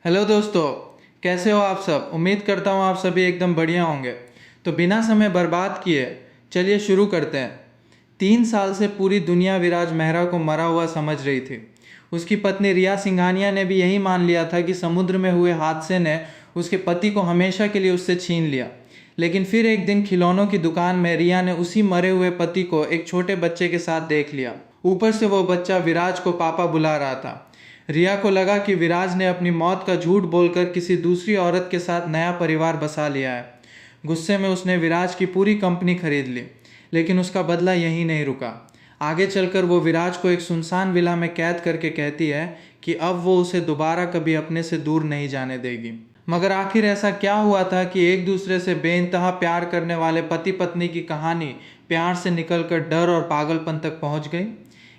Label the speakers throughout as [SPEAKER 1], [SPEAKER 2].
[SPEAKER 1] Hello दोस्तों, कैसे हो आप सब। उम्मीद करता हूँ आप सभी एकदम बढ़िया होंगे। तो बिना समय बर्बाद किए चलिए शुरू करते हैं। 3 साल से पूरी दुनिया विराज मेहरा को मरा हुआ समझ रही थी। उसकी पत्नी रिया सिंघानिया ने भी यही मान लिया था कि समुद्र में हुए हादसे ने उसके पति को हमेशा के लिए उससे छीन लिया। लेकिन फिर एक दिन खिलौनों की दुकान में रिया ने उसी मरे हुए पति को एक छोटे बच्चे के साथ देख लिया। ऊपर से वो बच्चा विराज को पापा बुला रहा था। रिया को लगा कि विराज ने अपनी मौत का झूठ बोलकर किसी दूसरी औरत के साथ नया परिवार बसा लिया है। गुस्से में उसने विराज की पूरी कंपनी खरीद ली। लेकिन उसका बदला यहीं नहीं रुका। आगे चलकर वो विराज को एक सुनसान विला में कैद करके कहती है कि अब वो उसे दोबारा कभी अपने से दूर नहीं जाने देगी। मगर आखिर ऐसा क्या हुआ था कि एक दूसरे से बेइंतहा प्यार करने वाले पति पत्नी की कहानी प्यार से निकलकर डर और पागलपन तक पहुंच गई।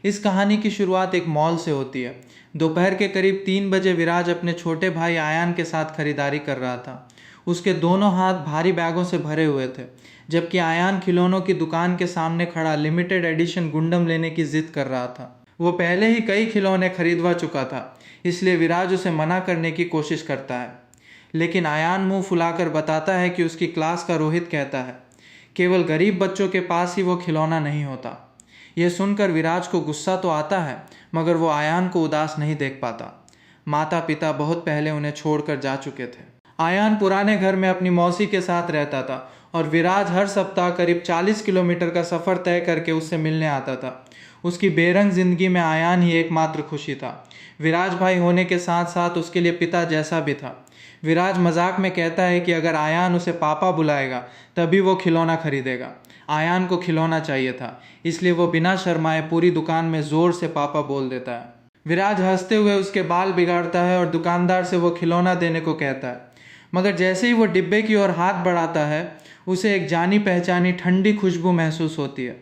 [SPEAKER 1] इस कहानी की शुरुआत एक मॉल से होती है। दोपहर के करीब 3 बजे विराज अपने छोटे भाई आयान के साथ खरीदारी कर रहा था। उसके दोनों हाथ भारी बैगों से भरे हुए थे, जबकि आयान खिलौनों की दुकान के सामने खड़ा लिमिटेड एडिशन गुंडम लेने की जिद कर रहा था। वो पहले ही कई खिलौने खरीदवा चुका था, इसलिए विराज उसे मना करने की कोशिश करता है। लेकिन आयान मुंह फुलाकर बताता है कि उसकी क्लास का रोहित कहता है, केवल गरीब बच्चों के पास ही वो खिलौना नहीं होता। यह सुनकर विराज को गुस्सा तो आता है, मगर वो आयान को उदास नहीं देख पाता। माता पिता बहुत पहले उन्हें छोड़कर जा चुके थे। आयान पुराने घर में अपनी मौसी के साथ रहता था और विराज हर सप्ताह करीब 40 किलोमीटर का सफ़र तय करके उससे मिलने आता था। उसकी बेरंग जिंदगी में आयान ही एकमात्र खुशी था। विराज भाई होने के साथ साथ उसके लिए पिता जैसा भी था। विराज मजाक में कहता है कि अगर आयान उसे पापा बुलाएगा तभी वो खिलौना खरीदेगा। आयान को खिलौना चाहिए था, इसलिए वो बिना शर्माए पूरी दुकान में जोर से पापा बोल देता है। विराज हंसते हुए उसके बाल बिगाड़ता है और दुकानदार से वो खिलौना देने को कहता है। मगर जैसे ही वो डिब्बे की ओर हाथ बढ़ाता है, उसे एक जानी पहचानी ठंडी खुशबू महसूस होती है।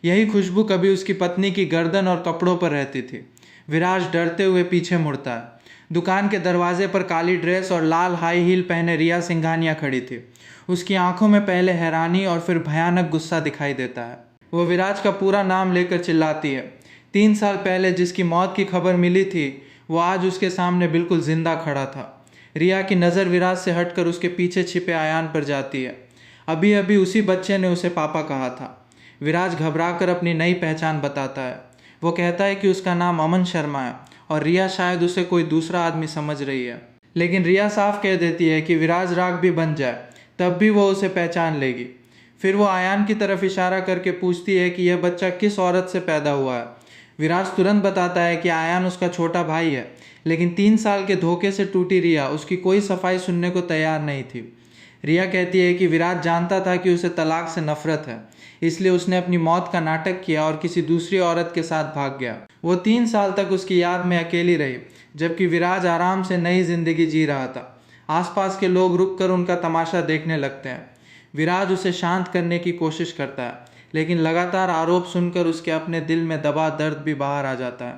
[SPEAKER 1] यही खुशबू कभी उसकी पत्नी की गर्दन और कपड़ों पर रहती थी। विराज डरते हुए पीछे मुड़ता है। दुकान के दरवाजे पर काली ड्रेस और लाल हाई हील पहने रिया सिंघानिया खड़ी थी। उसकी आंखों में पहले हैरानी और फिर भयानक गुस्सा दिखाई देता है। वो विराज का पूरा नाम लेकर चिल्लाती है। 3 साल पहले जिसकी मौत की खबर मिली थी, वो आज उसके सामने बिल्कुल जिंदा खड़ा था। रिया की नज़र विराज से हटकर उसके पीछे छिपे आयान पर जाती है। अभी अभी उसी बच्चे ने उसे पापा कहा था। विराज घबराकर अपनी नई पहचान बताता है। वो कहता है कि उसका नाम अमन शर्मा है और रिया शायद उसे कोई दूसरा आदमी समझ रही है। लेकिन रिया साफ कह देती है कि विराज राग भी बन जाए तब भी वो उसे पहचान लेगी। फिर वो आयान की तरफ इशारा करके पूछती है कि यह बच्चा किस औरत से पैदा हुआ है। विराज तुरंत बताता है कि आयान उसका छोटा भाई है, लेकिन 3 साल के धोखे से टूटी रिया उसकी कोई सफाई सुनने को तैयार नहीं थी। रिया कहती है कि विराज जानता था कि उसे तलाक से नफरत है, इसलिए उसने अपनी मौत का नाटक किया और किसी दूसरी औरत के साथ भाग गया। वो 3 साल तक उसकी याद में अकेली रही, जबकि विराज आराम से नई जिंदगी जी रहा था। आसपास के लोग रुककर उनका तमाशा देखने लगते हैं। विराज उसे शांत करने की कोशिश करता है, लेकिन लगातार आरोप सुनकर उसके अपने दिल में दबा दर्द भी बाहर आ जाता है।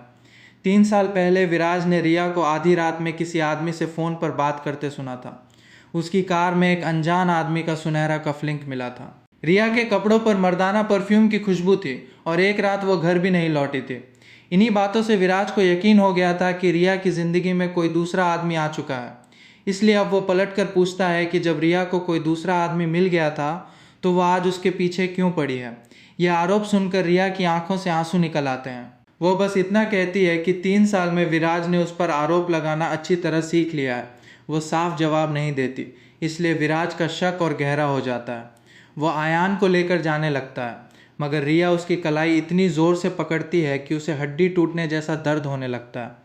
[SPEAKER 1] 3 साल पहले विराज ने रिया को आधी रात में किसी आदमी से फ़ोन पर बात करते सुना था। उसकी कार में एक अनजान आदमी का सुनहरा कफलिंक मिला था। रिया के कपड़ों पर मर्दाना परफ्यूम की खुशबू थी और एक रात वो घर भी नहीं लौटी थी। इन्हीं बातों से विराज को यकीन हो गया था कि रिया की ज़िंदगी में कोई दूसरा आदमी आ चुका है। इसलिए अब वो पलटकर पूछता है कि जब रिया को कोई दूसरा आदमी मिल गया था तो वह आज उसके पीछे क्यों पड़ी है। यह आरोप सुनकर रिया की आंखों से आंसू निकल आते हैं। वो बस इतना कहती है कि 3 साल में विराज ने उस पर आरोप लगाना अच्छी तरह सीख लिया है। वो साफ जवाब नहीं देती, इसलिए विराज का शक और गहरा हो जाता है। वो आयान को लेकर जाने लगता है, मगर रिया उसकी कलाई इतनी ज़ोर से पकड़ती है कि उसे हड्डी टूटने जैसा दर्द होने लगता है।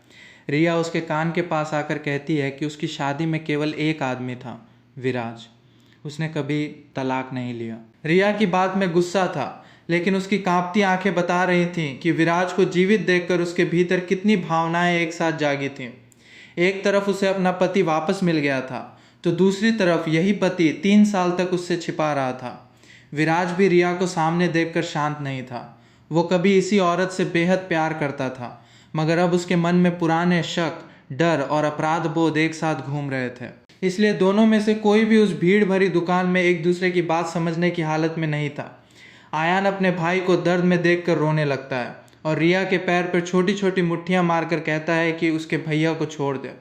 [SPEAKER 1] रिया उसके कान के पास आकर कहती है कि उसकी शादी में केवल एक आदमी था, विराज। उसने कभी तलाक नहीं लिया। रिया की बात में गुस्सा था, लेकिन उसकी कांपती आंखें बता रही थीं कि विराज को जीवित देखकर उसके भीतर कितनी भावनाएं एक साथ जागी थीं। एक तरफ उसे अपना पति वापस मिल गया था, तो दूसरी तरफ यही पति 3 साल तक उससे छिपा रहा था। विराज भी रिया को सामने देखकर शांत नहीं था। वो कभी इसी औरत से बेहद प्यार करता था, मगर अब उसके मन में पुराने शक, डर और अपराध बोध एक साथ घूम रहे थे। इसलिए दोनों में से कोई भी उस भीड़ भरी दुकान में एक दूसरे की बात समझने की हालत में नहीं था। आयान अपने भाई को दर्द में देखकर रोने लगता है और रिया के पैर पर छोटी छोटी मुट्ठियां मारकर कहता है कि उसके भैया को छोड़ दे।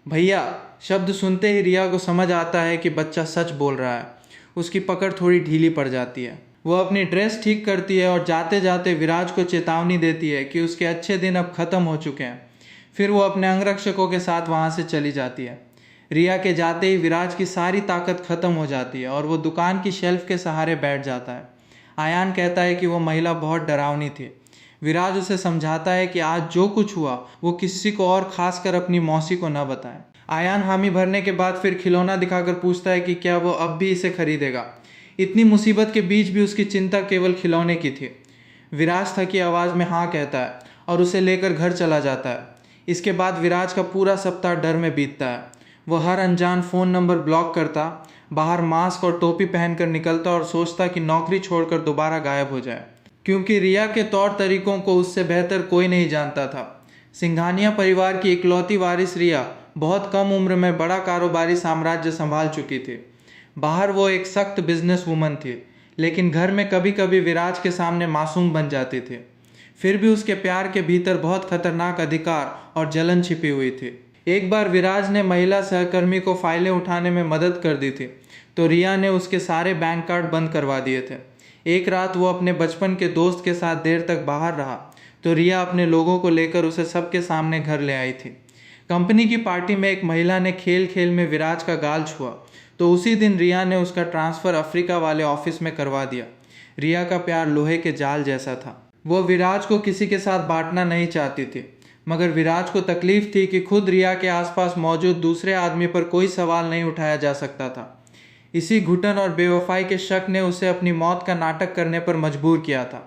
[SPEAKER 1] भैया शब्द सुनते ही रिया को समझ आता है कि बच्चा सच बोल रहा है। उसकी पकड़ थोड़ी ढीली पड़ जाती है। वो अपनी ड्रेस ठीक करती है और जाते जाते विराज को चेतावनी देती है कि उसके अच्छे दिन अब ख़त्म हो चुके हैं। फिर वो अपने अंगरक्षकों के साथ वहाँ से चली जाती है। रिया के जाते ही विराज की सारी ताकत ख़त्म हो जाती है और वो दुकान की शेल्फ के सहारे बैठ जाता है। आयान कहता है कि वो महिला बहुत डरावनी थी। विराज उसे समझाता है कि आज जो कुछ हुआ वो किसी को और खासकर अपनी मौसी को न बताए। आयान हामी भरने के बाद फिर खिलौना दिखाकर पूछता है कि क्या वो अब भी इसे खरीदेगा। इतनी मुसीबत के बीच भी उसकी चिंता केवल खिलौने की थी। विराज थकी आवाज़ में हाँ कहता है और उसे लेकर घर चला जाता है। इसके बाद विराज का पूरा सप्ताह डर में बीतता है। वो हर अनजान फ़ोन नंबर ब्लॉक करता, बाहर मास्क और टोपी पहनकर निकलता और सोचता कि नौकरी छोड़कर दोबारा गायब हो जाए, क्योंकि रिया के तौर तरीकों को उससे बेहतर कोई नहीं जानता था। सिंघानिया परिवार की इकलौती वारिस रिया बहुत कम उम्र में बड़ा कारोबारी साम्राज्य संभाल चुकी थी। बाहर वो एक सख्त बिजनेस वूमन थी, लेकिन घर में कभी कभी विराज के सामने मासूम बन जाती थी। फिर भी उसके प्यार के भीतर बहुत खतरनाक अधिकार और जलन छिपी हुई थी। एक बार विराज ने महिला सहकर्मी को फाइलें उठाने में मदद कर दी थी, तो रिया ने उसके सारे बैंक कार्ड बंद करवा दिए थे। एक रात वो अपने बचपन के दोस्त के साथ देर तक बाहर रहा, तो रिया अपने लोगों को लेकर उसे सबके सामने घर ले आई थी। कंपनी की पार्टी में एक महिला ने खेल खेल में विराज का गाल छुआ, तो उसी दिन रिया ने उसका ट्रांसफ़र अफ्रीका वाले ऑफिस में करवा दिया। रिया का प्यार लोहे के जाल जैसा था। वो विराज को किसी के साथ बांटना नहीं चाहती थी, मगर विराज को तकलीफ थी कि खुद रिया के आसपास मौजूद दूसरे आदमी पर कोई सवाल नहीं उठाया जा सकता था। इसी घुटन और बेवफाई के शक ने उसे अपनी मौत का नाटक करने पर मजबूर किया था।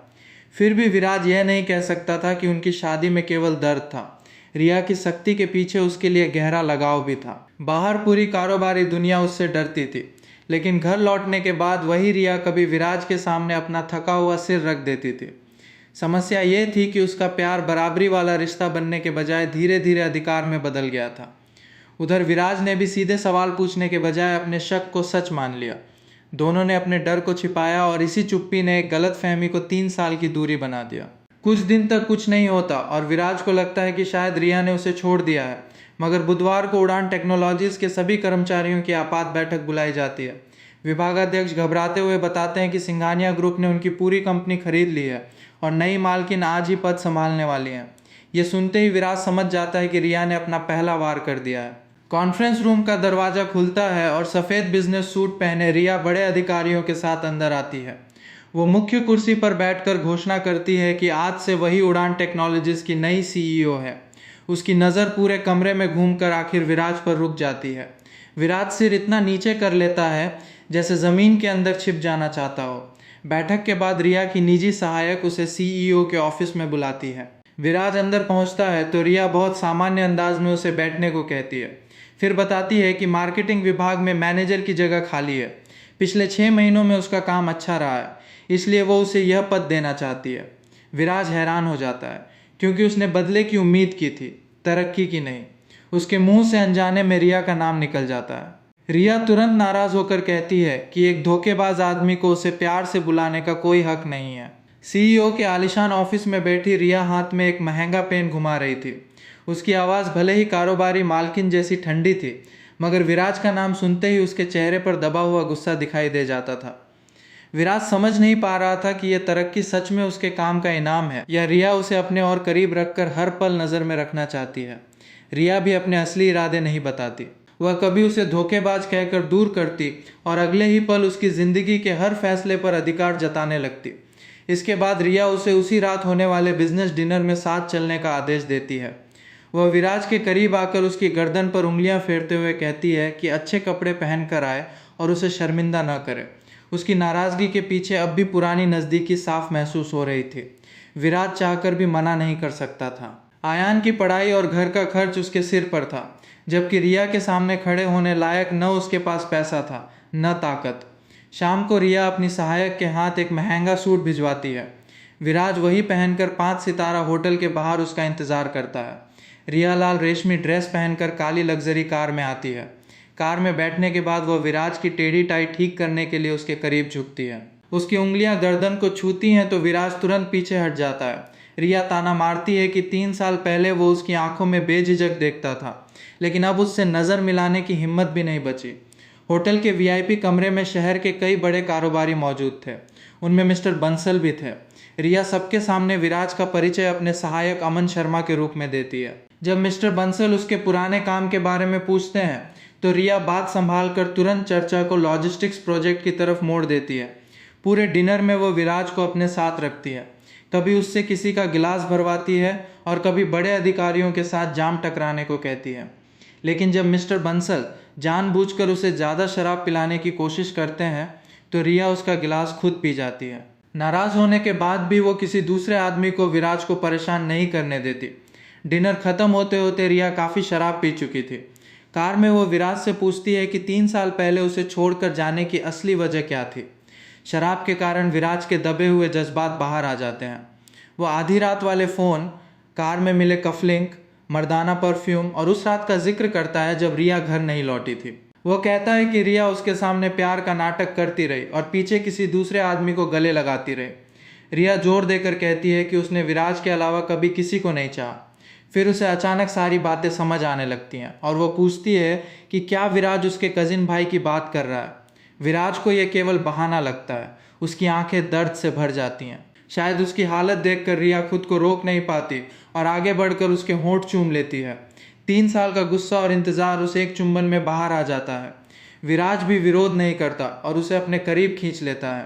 [SPEAKER 1] फिर भी विराज यह नहीं कह सकता था कि उनकी शादी में केवल दर्द था। रिया की सख्ती के पीछे उसके लिए गहरा लगाव भी था। बाहर पूरी कारोबारी दुनिया उससे डरती थी, लेकिन घर लौटने के बाद वही रिया कभी विराज के सामने अपना थका हुआ सिर रख देती थी। समस्या ये थी कि उसका प्यार बराबरी वाला रिश्ता बनने के बजाय धीरे धीरे अधिकार में बदल गया था। उधर विराज ने भी सीधे सवाल पूछने के बजाय अपने शक को सच मान लिया। दोनों ने अपने डर को छिपाया और इसी चुप्पी ने एक गलतफहमी को 3 साल की दूरी बना दिया। कुछ दिन तक कुछ नहीं होता और विराज को लगता है कि शायद रिया ने उसे छोड़ दिया है, मगर बुधवार को उड़ान टेक्नोलॉजीज के सभी कर्मचारियों की आपात बैठक बुलाई जाती है। विभागाध्यक्ष घबराते हुए बताते हैं कि सिंघानिया ग्रुप ने उनकी पूरी कंपनी खरीद ली है और नई मालकिन आज ही पद संभालने वाली हैं। ये सुनते ही विराज समझ जाता है कि रिया ने अपना पहला वार कर दिया है। कॉन्फ्रेंस रूम का दरवाज़ा खुलता है और सफ़ेद बिजनेस सूट पहने रिया बड़े अधिकारियों के साथ अंदर आती है। वो मुख्य कुर्सी पर बैठकर घोषणा करती है कि आज से वही उड़ान टेक्नोलॉजीज की नई सीईओ है। उसकी नज़र पूरे कमरे में घूमकर आखिर विराज पर रुक जाती है। विराज सिर इतना नीचे कर लेता है जैसे ज़मीन के अंदर छिप जाना चाहता हो। बैठक के बाद रिया की निजी सहायक उसे सीईओ के ऑफिस में बुलाती है। विराज अंदर पहुंचता है तो रिया बहुत सामान्य अंदाज में उसे बैठने को कहती है। फिर बताती है कि मार्केटिंग विभाग में मैनेजर की जगह खाली है। पिछले 6 महीनों में उसका काम अच्छा रहा है, इसलिए वो उसे यह पद देना चाहती है। विराज हैरान हो जाता है, क्योंकि उसने बदले की उम्मीद की थी, तरक्की की नहीं। उसके मुंह से अनजाने में रिया का नाम निकल जाता है। रिया तुरंत नाराज़ होकर कहती है कि एक धोखेबाज आदमी को उसे प्यार से बुलाने का कोई हक नहीं है। सीईओ के आलीशान ऑफिस में बैठी रिया हाथ में एक महंगा पेन घुमा रही थी। उसकी आवाज़ भले ही कारोबारी मालकिन जैसी ठंडी थी, मगर विराज का नाम सुनते ही उसके चेहरे पर दबा हुआ गुस्सा दिखाई दे जाता था। विराज समझ नहीं पा रहा था कि यह तरक्की सच में उसके काम का इनाम है या रिया उसे अपने और करीब रखकर हर पल नज़र में रखना चाहती है। रिया भी अपने असली इरादे नहीं बताती। वह कभी उसे धोखेबाज कहकर दूर करती और अगले ही पल उसकी ज़िंदगी के हर फैसले पर अधिकार जताने लगती। इसके बाद रिया उसे उसी रात होने वाले बिजनेस डिनर में साथ चलने का आदेश देती है। वह विराज के करीब आकर उसकी गर्दन पर उंगलियां फेरते हुए कहती है कि अच्छे कपड़े पहन कर आए और उसे शर्मिंदा न करे। उसकी नाराज़गी के पीछे अब भी पुरानी नज़दीकी साफ महसूस हो रही थी। विराज चाहकर भी मना नहीं कर सकता था। आयान की पढ़ाई और घर का खर्च उसके सिर पर था, जबकि रिया के सामने खड़े होने लायक न उसके पास पैसा था न ताकत। शाम को रिया अपनी सहायक के हाथ एक महंगा सूट भिजवाती है। विराज वही पहनकर 5 सितारा होटल के बाहर उसका इंतज़ार करता है। रिया लाल रेशमी ड्रेस पहनकर काली लग्जरी कार में आती है। कार में बैठने के बाद वह विराज की टेढ़ी टाई ठीक करने के लिए उसके करीब झुकती है। उसकी उंगलियां गर्दन को छूती हैं तो विराज तुरंत पीछे हट जाता है। रिया ताना मारती है कि 3 साल पहले वो उसकी आंखों में बेझिझक देखता था, लेकिन अब उससे नज़र मिलाने की हिम्मत भी नहीं बची। होटल के वीआईपी कमरे में शहर के कई बड़े कारोबारी मौजूद थे, उनमें मिस्टर बंसल भी थे। रिया सबके सामने विराज का परिचय अपने सहायक अमन शर्मा के रूप में देती है। जब मिस्टर बंसल उसके पुराने काम के बारे में पूछते हैं तो रिया बात संभाल कर तुरंत चर्चा को लॉजिस्टिक्स प्रोजेक्ट की तरफ मोड़ देती है। पूरे डिनर में वो विराज को अपने साथ रखती है, कभी उससे किसी का गिलास भरवाती है और कभी बड़े अधिकारियों के साथ जाम टकराने को कहती है। लेकिन जब मिस्टर बंसल जानबूझकर उसे ज़्यादा शराब पिलाने की कोशिश करते हैं तो रिया उसका गिलास खुद पी जाती है। नाराज़ होने के बाद भी वो किसी दूसरे आदमी को विराज को परेशान नहीं करने देती। डिनर ख़त्म होते होते रिया काफ़ी शराब पी चुकी थी। कार में वो विराज से पूछती है कि 3 साल पहले उसे छोड़कर जाने की असली वजह क्या थी। शराब के कारण विराज के दबे हुए जज्बात बाहर आ जाते हैं। वो आधी रात वाले फ़ोन, कार में मिले कफलिंक, मर्दाना परफ्यूम और उस रात का जिक्र करता है जब रिया घर नहीं लौटी थी। वो कहता है कि रिया उसके सामने प्यार का नाटक करती रही और पीछे किसी दूसरे आदमी को गले लगाती रही। रिया जोर देकर कहती है कि उसने विराज के अलावा कभी किसी को नहीं चाहा। फिर उसे अचानक सारी बातें समझ आने लगती हैं और वो पूछती है कि क्या विराज उसके कजिन भाई की बात कर रहा है। विराज को यह केवल बहाना लगता है। उसकी आंखें दर्द से भर जाती हैं। शायद उसकी हालत देखकर रिया खुद को रोक नहीं पाती और आगे बढ़कर उसके होंठ चूम लेती है। 3 साल का गुस्सा और इंतज़ार उसे एक चुंबन में बाहर आ जाता है। विराज भी विरोध नहीं करता और उसे अपने करीब खींच लेता है।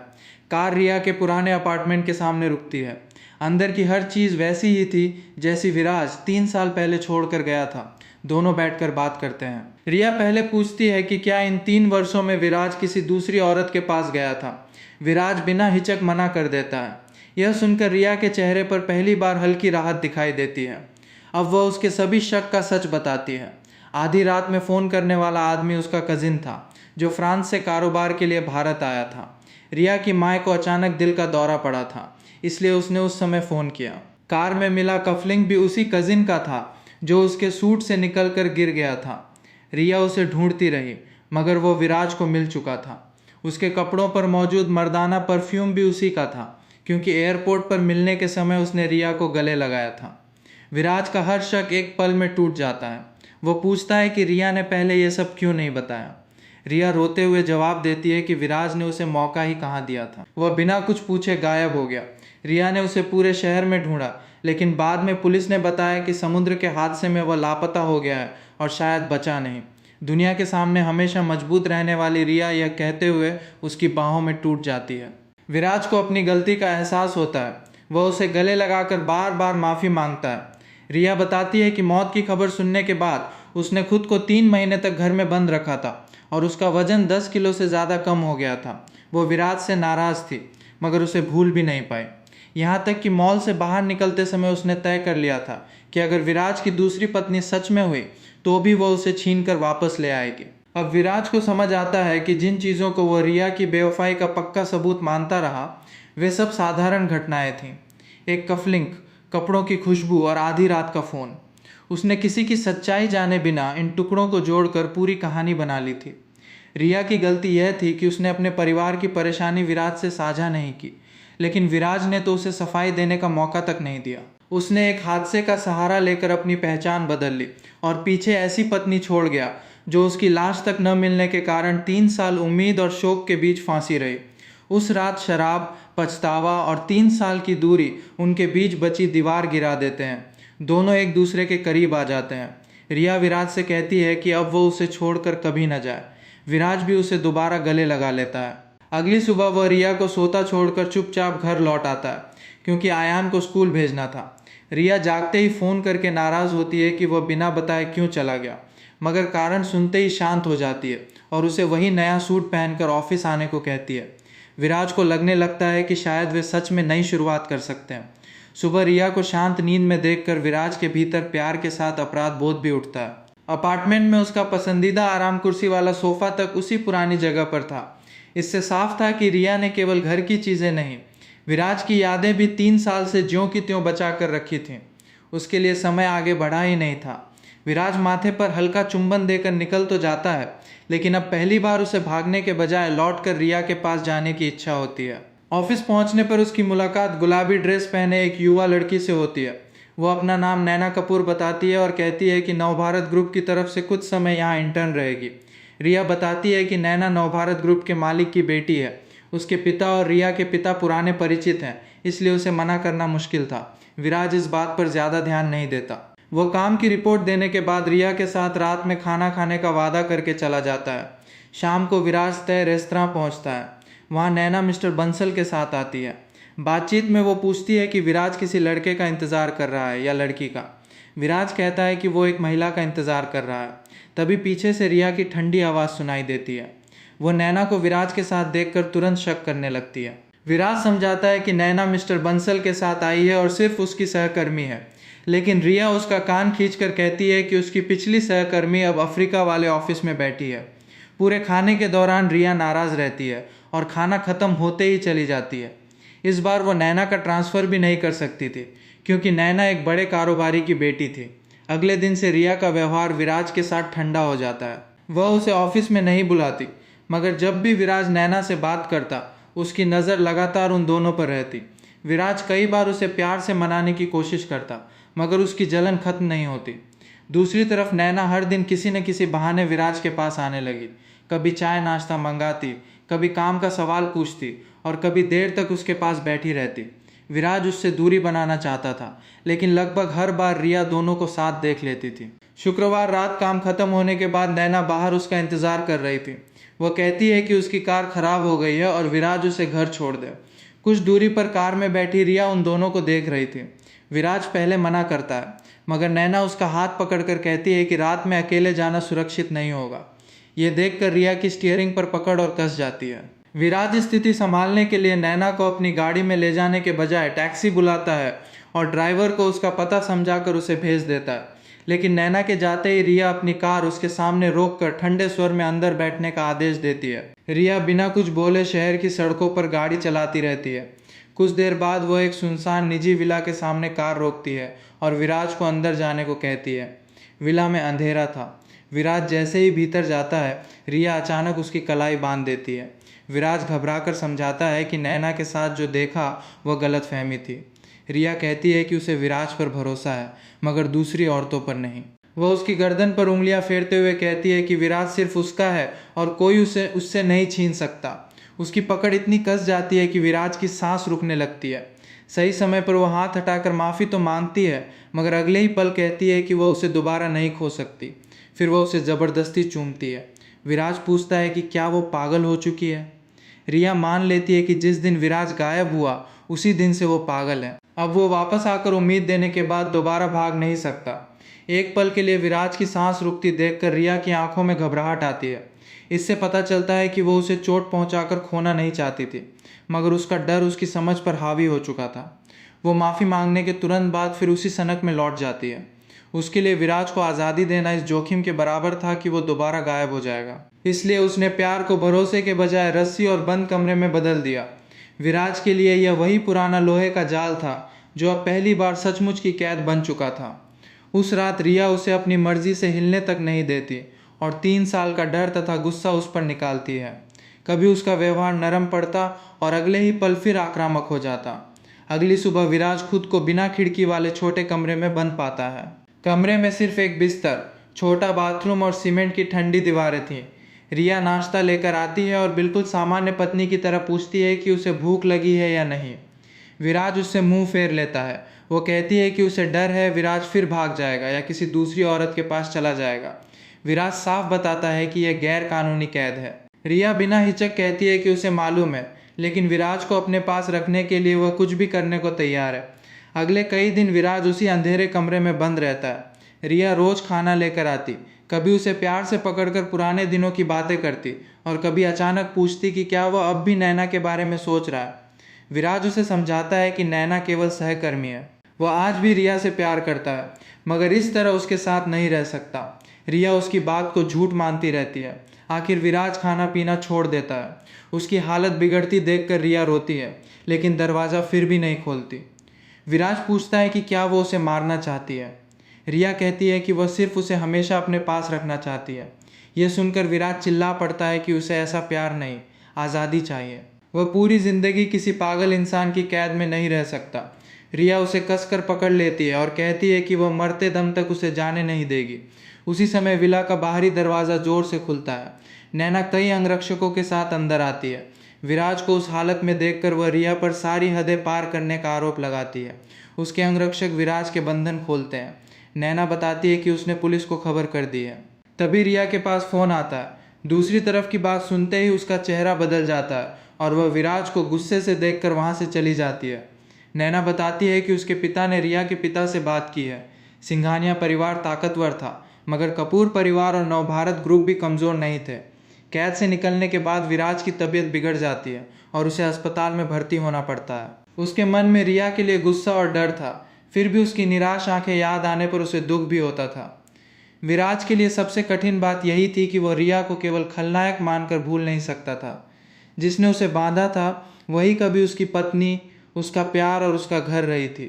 [SPEAKER 1] कार रिया के पुराने अपार्टमेंट के सामने रुकती है। अंदर की हर चीज़ वैसी ही थी जैसी विराज 3 साल पहले छोड़कर गया था। दोनों बैठकर बात करते हैं। रिया पहले पूछती है कि क्या इन 3 वर्षों में विराज किसी दूसरी औरत के पास गया था। विराज बिना हिचक मना कर देता है। यह सुनकर रिया के चेहरे पर पहली बार हल्की राहत दिखाई देती है। अब वह उसके सभी शक का सच बताती है। आधी रात में फ़ोन करने वाला आदमी उसका कजिन था जो फ्रांस से कारोबार के लिए भारत आया था। रिया की माँ को अचानक दिल का दौरा पड़ा था, इसलिए उसने उस समय फ़ोन किया। कार में मिला कफलिंग भी उसी कजिन का था जो उसके सूट से निकलकर गिर गया था। रिया उसे ढूंढती रही मगर वो विराज को मिल चुका था। उसके कपड़ों पर मौजूद मर्दाना परफ्यूम भी उसी का था क्योंकि एयरपोर्ट पर मिलने के समय उसने रिया को गले लगाया था। विराज का हर शक एक पल में टूट जाता है। वो पूछता है कि रिया ने पहले ये सब क्यों नहीं बताया। रिया रोते हुए जवाब देती है कि विराज ने उसे मौका ही कहाँ दिया था। वह बिना कुछ पूछे गायब हो गया। रिया ने उसे पूरे शहर में ढूंढा, लेकिन बाद में पुलिस ने बताया कि समुद्र के हादसे में वह लापता हो गया है और शायद बचा नहीं। दुनिया के सामने हमेशा मजबूत रहने वाली रिया यह कहते हुए उसकी बाहों में टूट जाती है। विराज को अपनी गलती का एहसास होता है। वह उसे गले लगाकर बार बार माफ़ी मांगता है। रिया बताती है कि मौत की खबर सुनने के बाद उसने खुद को 3 महीने तक घर में बंद रखा था और उसका वजन 10 किलो से ज़्यादा कम हो गया था। वो विराज से नाराज़ थी मगर उसे भूल भी नहीं पाई। यहाँ तक कि मॉल से बाहर निकलते समय उसने तय कर लिया था कि अगर विराज की दूसरी पत्नी सच में हुई तो भी वह उसे छीन कर वापस ले आएगी। अब विराज को समझ आता है कि जिन चीज़ों को वह रिया की बेवफाई का पक्का सबूत मानता रहा वे सब साधारण घटनाएं थीं। एक कफलिंक, कपड़ों की खुशबू और आधी रात का फ़ोन। उसने किसी की सच्चाई जाने बिना इन टुकड़ों को जोड़कर पूरी कहानी बना ली थी। रिया की गलती यह थी कि उसने अपने परिवार की परेशानी विराज से साझा नहीं की, लेकिन विराज ने तो उसे सफाई देने का मौका तक नहीं दिया। उसने एक हादसे का सहारा लेकर अपनी पहचान बदल ली और पीछे ऐसी पत्नी छोड़ गया जो उसकी लाश तक न मिलने के कारण 3 साल उम्मीद और शोक के बीच फांसी रही। उस रात शराब, पछतावा और 3 साल की दूरी उनके बीच बची दीवार गिरा देते हैं। दोनों एक दूसरे के करीब आ जाते हैं। रिया विराज से कहती है कि अब वो उसे छोड़कर कभी न जाए। विराज भी उसे दोबारा गले लगा लेता है। अगली सुबह वह रिया को सोता छोड़कर चुपचाप घर लौट आता है क्योंकि आयान को स्कूल भेजना था। रिया जागते ही फ़ोन करके नाराज़ होती है कि वह बिना बताए क्यों चला गया, मगर कारण सुनते ही शांत हो जाती है और उसे वही नया सूट पहनकर ऑफिस आने को कहती है। विराज को लगने लगता है कि शायद वे सच में नई शुरुआत कर सकते हैं। सुबह रिया को शांत नींद में देखकर विराज के भीतर प्यार के साथ अपराध बोध भी उठता है। अपार्टमेंट में उसका पसंदीदा आराम कुर्सी वाला सोफ़ा तक उसी पुरानी जगह पर था। इससे साफ था कि रिया ने केवल घर की चीज़ें नहीं, विराज की यादें भी 3 साल से ज्यों की त्यों बचा कर रखी थीं। उसके लिए समय आगे बढ़ा ही नहीं था। विराज माथे पर हल्का चुंबन देकर निकल तो जाता है, लेकिन अब पहली बार उसे भागने के बजाय लौटकर रिया के पास जाने की इच्छा होती है। ऑफिस पहुंचने पर उसकी मुलाकात गुलाबी ड्रेस पहने एक युवा लड़की से होती है। वो अपना नाम नैना कपूर बताती है और कहती है कि नवभारत ग्रुप की तरफ से कुछ समय यहाँ इंटर्न रहेगी। रिया बताती है कि नैना नवभारत ग्रुप के मालिक की बेटी है। उसके पिता और रिया के पिता पुराने परिचित हैं, इसलिए उसे मना करना मुश्किल था। विराज इस बात पर ज़्यादा ध्यान नहीं देता। वो काम की रिपोर्ट देने के बाद रिया के साथ रात में खाना खाने का वादा करके चला जाता है। शाम को विराज तय रेस्तरां पहुंचता है। वहाँ नैना मिस्टर बंसल के साथ आती है। बातचीत में वो पूछती है कि विराज किसी लड़के का इंतज़ार कर रहा है या लड़की का। विराज कहता है कि वो एक महिला का इंतज़ार कर रहा है। तभी पीछे से रिया की ठंडी आवाज़ सुनाई देती है। वो नैना को विराज के साथ देखकर तुरंत शक करने लगती है। विराज समझाता है कि नैना मिस्टर बंसल के साथ आई है और सिर्फ उसकी सहकर्मी है, लेकिन रिया उसका कान खींचकर कहती है कि उसकी पिछली सहकर्मी अब अफ्रीका वाले ऑफिस में बैठी है। पूरे खाने के दौरान रिया नाराज़ रहती है और खाना ख़त्म होते ही चली जाती है। इस बार वो नैना का ट्रांसफ़र भी नहीं कर सकती थी, क्योंकि नैना एक बड़े कारोबारी की बेटी थी। अगले दिन से रिया का व्यवहार विराज के साथ ठंडा हो जाता है। वह उसे ऑफिस में नहीं बुलाती, मगर जब भी विराज नैना से बात करता, उसकी नज़र लगातार उन दोनों पर रहती। विराज कई बार उसे प्यार से मनाने की कोशिश करता, मगर उसकी जलन खत्म नहीं होती। दूसरी तरफ नैना हर दिन किसी न किसी बहाने विराज के पास आने लगी। कभी चाय नाश्ता मंगाती, कभी काम का सवाल पूछती और कभी देर तक उसके पास बैठी रहती। विराज उससे दूरी बनाना चाहता था, लेकिन लगभग हर बार रिया दोनों को साथ देख लेती थी। शुक्रवार रात काम खत्म होने के बाद नैना बाहर उसका इंतज़ार कर रही थी। वह कहती है कि उसकी कार खराब हो गई है और विराज उसे घर छोड़ दे। कुछ दूरी पर कार में बैठी रिया उन दोनों को देख रही थी। विराज पहले मना करता है, मगर नैना उसका हाथ पकड़कर कहती है कि रात में अकेले जाना सुरक्षित नहीं होगा। ये देखकर रिया की स्टीयरिंग पर पकड़ और कस जाती है। विराज स्थिति संभालने के लिए नैना को अपनी गाड़ी में ले जाने के बजाय टैक्सी बुलाता है और ड्राइवर को उसका पता समझाकर उसे भेज देता है। लेकिन नैना के जाते ही रिया अपनी कार उसके सामने रोककर ठंडे स्वर में अंदर बैठने का आदेश देती है। रिया बिना कुछ बोले शहर की सड़कों पर गाड़ी चलाती रहती है। कुछ देर बाद वह एक सुनसान निजी विला के सामने कार रोकती है और विराज को अंदर जाने को कहती है। विला में अंधेरा था। विराज जैसे ही भीतर जाता है, रिया अचानक उसकी कलाई बांध देती है। विराज घबराकर समझाता है कि नैना के साथ जो देखा वह गलतफहमी थी। रिया कहती है कि उसे विराज पर भरोसा है, मगर दूसरी औरतों पर नहीं। वह उसकी गर्दन पर उंगलियां फेरते हुए कहती है कि विराज सिर्फ उसका है और कोई उसे उससे नहीं छीन सकता। उसकी पकड़ इतनी कस जाती है कि विराज की सांस रुकने लगती है। सही समय पर वह हाथ हटाकर माफ़ी तो मांगती है, मगर अगले ही पल कहती है कि वह उसे दोबारा नहीं खो सकती। फिर वह उसे ज़बरदस्ती चूमती है। विराज पूछता है कि क्या वो पागल हो चुकी है। रिया मान लेती है कि जिस दिन विराज गायब हुआ उसी दिन से वो पागल है। अब वो वापस आकर उम्मीद देने के बाद दोबारा भाग नहीं सकता। एक पल के लिए विराज की सांस रुकती देखकर रिया की आंखों में घबराहट आती है। इससे पता चलता है कि वो उसे चोट पहुंचाकर खोना नहीं चाहती थी, मगर उसका डर उसकी समझ पर हावी हो चुका था। वो माफ़ी मांगने के तुरंत बाद फिर उसी सनक में लौट जाती है। उसके लिए विराज को आज़ादी देना इस जोखिम के बराबर था कि वो दोबारा गायब हो जाएगा। इसलिए उसने प्यार को भरोसे के बजाय रस्सी और बंद कमरे में बदल दिया। विराज के लिए यह वही पुराना लोहे का जाल था जो अब पहली बार सचमुच की कैद बन चुका था। उस रात रिया उसे अपनी मर्जी से हिलने तक नहीं देती और 3 साल का डर तथा गुस्सा उस पर निकालती है। कभी उसका व्यवहार नरम पड़ता और अगले ही पल फिर आक्रामक हो जाता। अगली सुबह विराज खुद को बिना खिड़की वाले छोटे कमरे में बंद पाता है। कमरे में सिर्फ एक बिस्तर, छोटा बाथरूम और सीमेंट की ठंडी दीवारें थीं। रिया नाश्ता लेकर आती है और बिल्कुल सामान्य पत्नी की तरह पूछती है कि उसे भूख लगी है या नहीं। विराज उससे मुंह फेर लेता है। वो कहती है कि उसे डर है विराज फिर भाग जाएगा या किसी दूसरी औरत के पास चला जाएगा। विराज साफ बताता है कि यह गैर कानूनी कैद है। रिया बिना हिचक कहती है कि उसे मालूम है, लेकिन विराज को अपने पास रखने के लिए वह कुछ भी करने को तैयार है। अगले कई दिन विराज उसी अंधेरे कमरे में बंद रहता है। रिया रोज़ खाना लेकर आती, कभी उसे प्यार से पकड़कर पुराने दिनों की बातें करती और कभी अचानक पूछती कि क्या वह अब भी नैना के बारे में सोच रहा है। विराज उसे समझाता है कि नैना केवल सहकर्मी है। वह आज भी रिया से प्यार करता है, मगर इस तरह उसके साथ नहीं रह सकता। रिया उसकी बात को झूठ मानती रहती है। आखिर विराज खाना पीना छोड़ देता है। उसकी हालत बिगड़ती देखकर रिया रोती है, लेकिन दरवाज़ा फिर भी नहीं खोलती। विराज पूछता है कि क्या वो उसे मारना चाहती है। रिया कहती है कि वह सिर्फ उसे हमेशा अपने पास रखना चाहती है। यह सुनकर विराज चिल्ला पड़ता है कि उसे ऐसा प्यार नहीं, आज़ादी चाहिए। वह पूरी ज़िंदगी किसी पागल इंसान की कैद में नहीं रह सकता। रिया उसे कसकर पकड़ लेती है और कहती है कि वह मरते दम तक उसे जाने नहीं देगी। उसी समय विला का बाहरी दरवाज़ा जोर से खुलता है। नैना कई अंगरक्षकों के साथ अंदर आती है। विराज को उस हालत में देखकर वह रिया पर सारी हदें पार करने का आरोप लगाती है। उसके अंगरक्षक विराज के बंधन खोलते हैं। नैना बताती है कि उसने पुलिस को खबर कर दी है। तभी रिया के पास फ़ोन आता है। दूसरी तरफ की बात सुनते ही उसका चेहरा बदल जाता है और वह विराज को गुस्से से देखकर वहाँ से चली जाती है। नैना बताती है कि उसके पिता ने रिया के पिता से बात की है। सिंघानिया परिवार ताकतवर था, मगर कपूर परिवार और नवभारत ग्रुप भी कमज़ोर नहीं थे। कैद से निकलने के बाद विराज की तबीयत बिगड़ जाती है और उसे अस्पताल में भर्ती होना पड़ता है। उसके मन में रिया के लिए गुस्सा और डर था, फिर भी उसकी निराश आंखें याद आने पर उसे दुख भी होता था। विराज के लिए सबसे कठिन बात यही थी कि वह रिया को केवल खलनायक मानकर भूल नहीं सकता था। जिसने उसे बांधा था वही कभी उसकी पत्नी, उसका प्यार और उसका घर रही थी।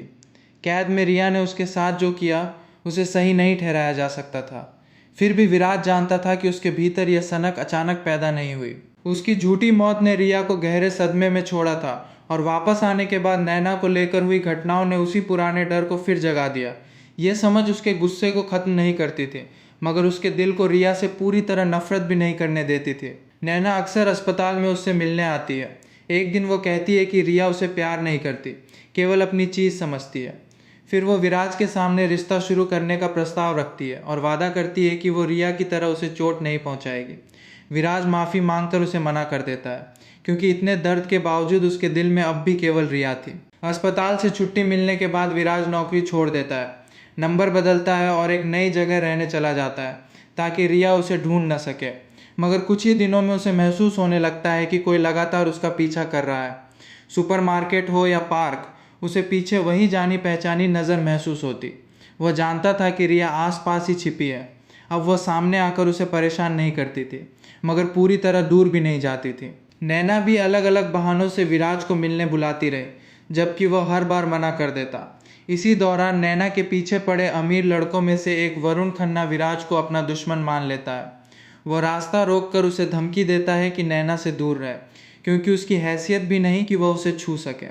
[SPEAKER 1] कैद में रिया ने उसके साथ जो किया उसे सही नहीं ठहराया जा सकता था। फिर भी विराज जानता था कि उसके भीतर यह सनक अचानक पैदा नहीं हुई। उसकी झूठी मौत ने रिया को गहरे सदमे में छोड़ा था और वापस आने के बाद नैना को लेकर हुई घटनाओं ने उसी पुराने डर को फिर जगा दिया। यह समझ उसके गुस्से को खत्म नहीं करती थी, मगर उसके दिल को रिया से पूरी तरह नफरत भी नहीं करने देती थी। नैना अक्सर अस्पताल में उससे मिलने आती है। एक दिन वो कहती है कि रिया उसे प्यार नहीं करती, केवल अपनी चीज़ समझती है। फिर वो विराज के सामने रिश्ता शुरू करने का प्रस्ताव रखती है और वादा करती है कि वो रिया की तरह उसे चोट नहीं पहुंचाएगी। विराज माफ़ी मांगकर उसे मना कर देता है, क्योंकि इतने दर्द के बावजूद उसके दिल में अब भी केवल रिया थी। अस्पताल से छुट्टी मिलने के बाद विराज नौकरी छोड़ देता है, नंबर बदलता है और एक नई जगह रहने चला जाता है ताकि रिया उसे ढूंढ न सके। मगर कुछ ही दिनों में उसे महसूस होने लगता है कि कोई लगातार उसका पीछा कर रहा है। सुपरमार्केट हो या पार्क, उसे पीछे वही जानी पहचानी नज़र महसूस होती। वह जानता था कि रिया आसपास ही छिपी है। अब वह सामने आकर उसे परेशान नहीं करती थी, मगर पूरी तरह दूर भी नहीं जाती थी। नैना भी अलग अलग बहानों से विराज को मिलने बुलाती रही, जबकि वह हर बार मना कर देता। इसी दौरान नैना के पीछे पड़े अमीर लड़कों में से एक वरुण खन्ना विराज को अपना दुश्मन मान लेता है। वह रास्ता रोककर उसे धमकी देता है कि नैना से दूर रहे, क्योंकि उसकी हैसियत भी नहीं कि वह उसे छू सके।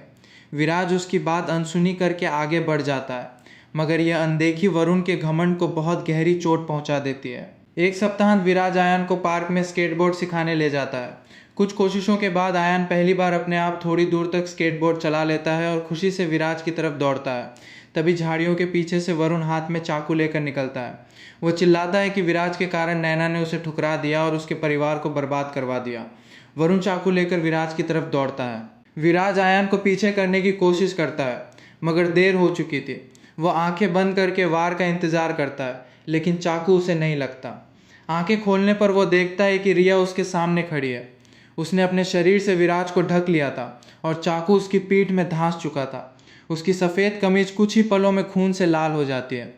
[SPEAKER 1] विराज उसकी बात अनसुनी करके आगे बढ़ जाता है, मगर यह अनदेखी वरुण के घमंड को बहुत गहरी चोट पहुंचा देती है। एक सप्ताहांत विराज आयान को पार्क में स्केटबोर्ड सिखाने ले जाता है। कुछ कोशिशों के बाद आयान पहली बार अपने आप थोड़ी दूर तक स्केटबोर्ड चला लेता है और खुशी से विराज की तरफ दौड़ता है। तभी झाड़ियों के पीछे से वरुण हाथ में चाकू लेकर निकलता है। वो चिल्लाता है कि विराज के कारण नैना ने उसे ठुकरा दिया और उसके परिवार को बर्बाद करवा दिया। वरुण चाकू लेकर विराज की तरफ दौड़ता है। विराज आयान को पीछे करने की कोशिश करता है, मगर देर हो चुकी थी। वह आंखें बंद करके वार का इंतजार करता है, लेकिन चाकू उसे नहीं लगता। आंखें खोलने पर वह देखता है कि रिया उसके सामने खड़ी है। उसने अपने शरीर से विराज को ढक लिया था और चाकू उसकी पीठ में धंस चुका था। उसकी सफ़ेद कमीज कुछ ही पलों में खून से लाल हो जाती है।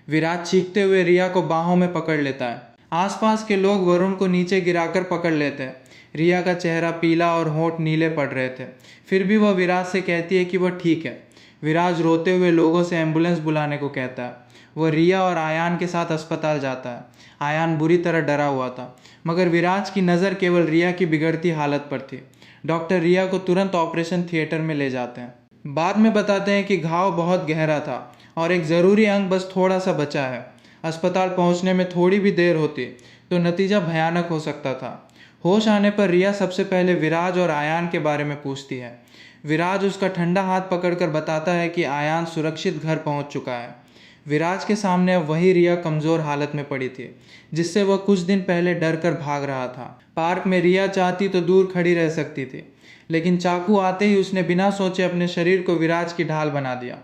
[SPEAKER 1] विराज चीखते हुए रिया को बाहों में पकड़ लेता है। आसपास के लोग वरुण को नीचे गिराकर पकड़ लेते हैं। रिया का चेहरा पीला और होंठ नीले पड़ रहे थे। फिर भी वह विराज से कहती है कि वह ठीक है। विराज रोते हुए लोगों से एम्बुलेंस बुलाने को कहता है। वह रिया और आयान के साथ अस्पताल जाता है। आयान बुरी तरह डरा हुआ था, मगर विराज की नज़र केवल रिया की बिगड़ती हालत पर थी। डॉक्टर रिया को तुरंत ऑपरेशन थिएटर में ले जाते हैं। बाद में बताते हैं कि घाव बहुत गहरा था और एक ज़रूरी अंग बस थोड़ा सा बचा है। अस्पताल पहुंचने में थोड़ी भी देर होती तो नतीजा भयानक हो सकता था। होश आने पर रिया सबसे पहले विराज और आयान के बारे में पूछती है। विराज उसका ठंडा हाथ पकड़कर बताता है कि आयान सुरक्षित घर पहुंच चुका है। विराज के सामने अब वही रिया कमज़ोर हालत में पड़ी थी, जिससे वह कुछ दिन पहले डर कर भाग रहा था। पार्क में रिया चाहती तो दूर खड़ी रह सकती थी, लेकिन चाकू आते ही उसने बिना सोचे अपने शरीर को विराज की ढाल बना दिया।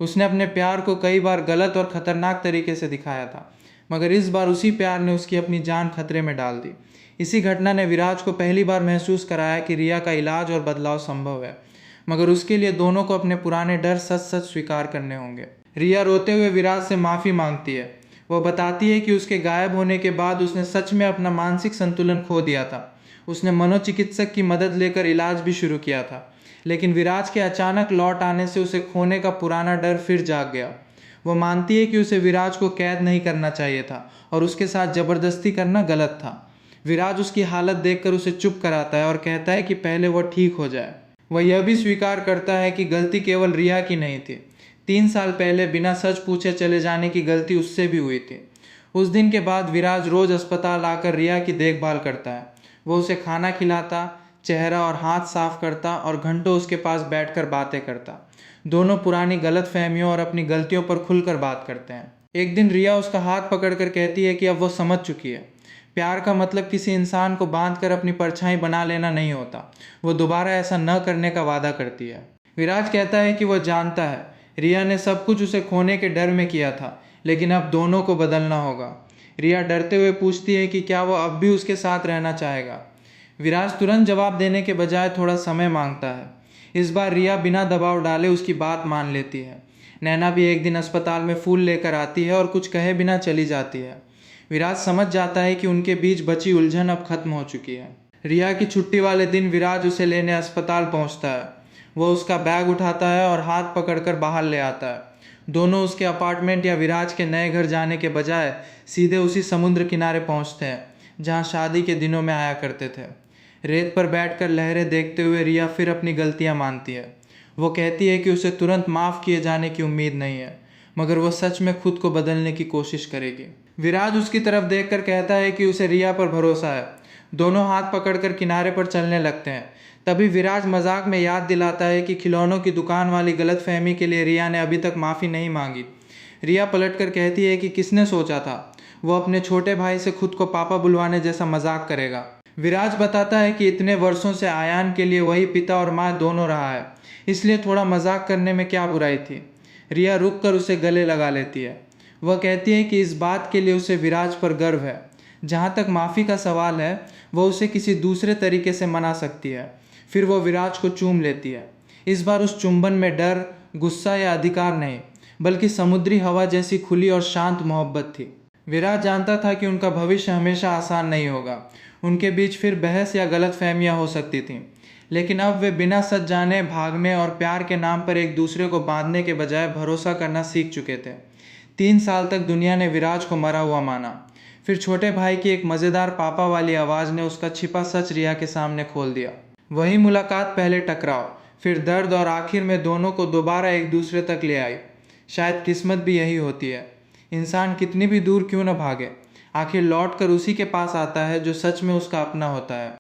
[SPEAKER 1] उसने अपने प्यार को कई बार गलत और ख़तरनाक तरीके से दिखाया था, मगर इस बार उसी प्यार ने उसकी अपनी जान खतरे में डाल दी। इसी घटना ने विराज को पहली बार महसूस कराया कि रिया का इलाज और बदलाव संभव है, मगर उसके लिए दोनों को अपने पुराने डर सच सच स्वीकार करने होंगे। रिया रोते हुए विराज से माफ़ी मांगती है। वह बताती है कि उसके गायब होने के बाद उसने सच में अपना मानसिक संतुलन खो दिया था। उसने मनोचिकित्सक की मदद लेकर इलाज भी शुरू किया था, लेकिन विराज के अचानक लौट आने से उसे खोने का पुराना डर फिर जाग गया। वह मानती है कि उसे विराज को कैद नहीं करना चाहिए था और उसके साथ ज़बरदस्ती करना गलत था। विराज उसकी हालत देखकर उसे चुप कराता है और कहता है कि पहले वह ठीक हो जाए। वह यह भी स्वीकार करता है कि गलती केवल रिया की नहीं थी, 3 साल पहले बिना सच पूछे चले जाने की गलती उससे भी हुई थी। उस दिन के बाद विराज रोज अस्पताल आकर रिया की देखभाल करता है। वो उसे खाना खिलाता, चेहरा और हाथ साफ करता और घंटों उसके पास बैठकर बातें करता। दोनों पुरानी गलतफहमियों और अपनी गलतियों पर खुलकर बात करते हैं। एक दिन रिया उसका हाथ पकड़कर कहती है कि अब वो समझ चुकी है, प्यार का मतलब किसी इंसान को बांधकर अपनी परछाई बना लेना नहीं होता। वो दोबारा ऐसा न करने का वादा करती है। विराज कहता है कि वो जानता है रिया ने सब कुछ उसे खोने के डर में किया था, लेकिन अब दोनों को बदलना होगा। रिया डरते हुए पूछती है कि क्या वो अब भी उसके साथ रहना चाहेगा। विराज तुरंत जवाब देने के बजाय थोड़ा समय मांगता है। इस बार रिया बिना दबाव डाले उसकी बात मान लेती है। नैना भी एक दिन अस्पताल में फूल लेकर आती है और कुछ कहे बिना चली जाती है। विराज समझ जाता है कि उनके बीच बची उलझन अब खत्म हो चुकी है। रिया की छुट्टी वाले दिन विराज उसे लेने अस्पताल पहुंचता है। वो उसका बैग उठाता है और हाथ पकड़कर बाहर ले आता है। दोनों उसके अपार्टमेंट या विराज के नए घर जाने के बजाय सीधे उसी समुद्र किनारे पहुंचते हैं जहां शादी के दिनों में आया करते थे। रेत पर बैठकर लहरें देखते हुए रिया फिर अपनी गलतियां मानती है। वो कहती है कि उसे तुरंत माफ़ किए जाने की उम्मीद नहीं है, मगर वो सच में खुद को बदलने की कोशिश करेगी। विराज उसकी तरफ देखकर कहता है कि उसे रिया पर भरोसा है। दोनों हाथ पकड़कर किनारे पर चलने लगते हैं। तभी विराज मजाक में याद दिलाता है कि खिलौनों की दुकान वाली गलतफहमी के लिए रिया ने अभी तक माफ़ी नहीं मांगी। रिया पलटकर कहती है कि किसने सोचा था वो अपने छोटे भाई से खुद को पापा बुलवाने जैसा मजाक करेगा। विराज बताता है कि इतने वर्षों से आयान के लिए वही पिता और माँ दोनों रहा है, इसलिए थोड़ा मजाक करने में क्या बुराई थी। रिया रुक कर उसे गले लगा लेती है। वह कहती है कि इस बात के लिए उसे विराज पर गर्व है। जहाँ तक माफ़ी का सवाल है, वह उसे किसी दूसरे तरीके से मना सकती है। फिर वो विराज को चूम लेती है। इस बार उस चुंबन में डर, गुस्सा या अधिकार नहीं, बल्कि समुद्री हवा जैसी खुली और शांत मोहब्बत थी। विराज जानता था कि उनका भविष्य हमेशा आसान नहीं होगा। उनके बीच फिर बहस या गलतफहमियां हो सकती थीं, लेकिन अब वे बिना सच जाने भागने और प्यार के नाम पर एक दूसरे को बांधने के बजाय भरोसा करना सीख चुके थे। 3 साल तक दुनिया ने विराज को मरा हुआ माना। फिर छोटे भाई की एक मज़ेदार पापा वाली आवाज़ ने उसका छिपा सच रिया के सामने खोल दिया। वही मुलाकात, पहले टकराव, फिर दर्द और आखिर में दोनों को दोबारा एक दूसरे तक ले आई। शायद किस्मत भी यही होती है। इंसान कितनी भी दूर क्यों न भागे, आखिर लौट कर उसी के पास आता है जो सच में उसका अपना होता है।